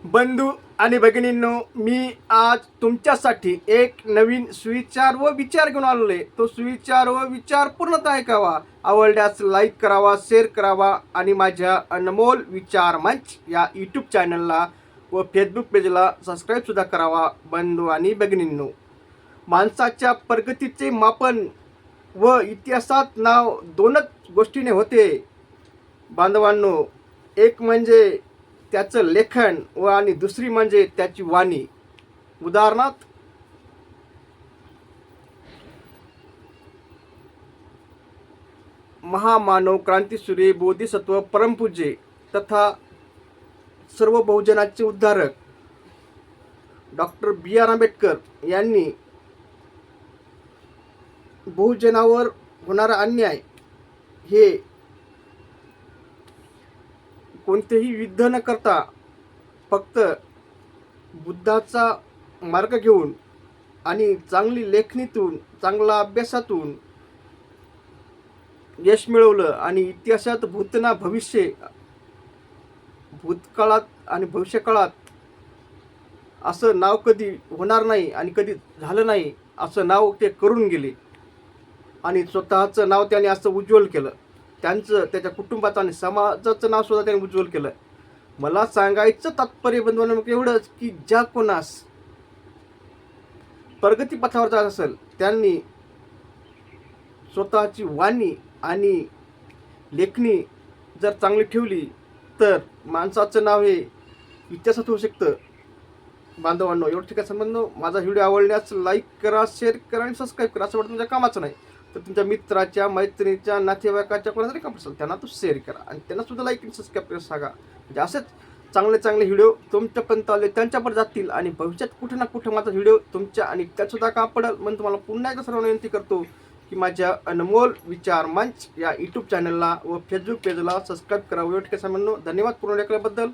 बंधू आणि भगिनींनो, मी आज तुमच्यासाठी एक नवीन सुविचार व विचार घेऊन आलेलो आहे. तो सुविचार व विचार पूर्णतः ऐकावा, आवडल्यास लाईक करावा, शेअर करावा आणि माझ्या अनमोल विचार मंच या यूट्यूब चॅनलला व फेसबुक पेजला सबस्क्राईबसुद्धा करावा. बंधू आणि भगिनींनो, माणसाच्या प्रगतीचे मापन व इतिहासात नाव दोनच गोष्टीने होते बांधवांनो. एक म्हणजे त्याचं लेखन व आणि दुसरी म्हणजे त्याची वाणी. उदाहरणार्थ, महामानव, क्रांतीसूर्य, बोधिसत्व, परमपूज्य तथा सर्व बहुजनाचे उद्धारक डॉक्टर बी.आर. आंबेडकर यांनी बहुजनावर होणारा अन्याय हे कोणतेही युद्ध न करता फक्त बुद्धाचा मार्ग घेऊन आणि चांगली लेखणीतून, चांगला अभ्यासातून यश मिळवलं आणि इतिहासात भूतना भविष्य, भूतकाळात आणि भविष्यकाळात असं नाव कधी होणार नाही आणि कधी झालं नाही असं नाव ते करून गेले आणि स्वतःचं नाव त्याने असं उज्ज्वल केलं. त्यांचं, त्याच्या कुटुंबाचं आणि समाजाचं नाव सुद्धा त्यांनी उज्ज्वल केलं. मला सांगायचं तात्पर्य बंधूंनो एवढंच की ज्या कोणास प्रगतीपथावर जात असेल त्यांनी स्वतःची वाणी आणि लेखणी जर चांगली ठेवली तर माणसाचं नाव हे इतिहासात होऊ शकतं. बांधवांनो, एवढं ठीक आहे संबंध. माझा व्हिडिओ आवडल्यास लाईक करा, शेअर करा आणि सबस्क्राईब करा. असं वाटतं तुमच्या कामाचं नाही तर तुमच्या मित्राच्या, मैत्रिणीच्या, नातेवाईकाच्या कोणाला तरी काम असेल त्यांना तो शेअर करा आणि त्यांना सुद्धा लाईक आणि सबस्क्राईब करा. सांगा म्हणजे असेच चांगले चांगले व्हिडिओ तुमच्यापर्यंत आले त्यांच्यावर जातील आणि भविष्यात कुठे ना कुठे माझा व्हिडिओ तुमच्या आणि त्यातसुद्धा काम पडेल. म्हणून तुम्हाला पुन्हा एकदा सर्वांना विनंती करतो की माझ्या अनमोल विचार मंच या यूट्यूब चॅनलला व फेसबुक पेजला सबस्क्राईब करा. एवढं ठीक आहे संबंध. धन्यवाद पूर्ण ऐकल्याबद्दल.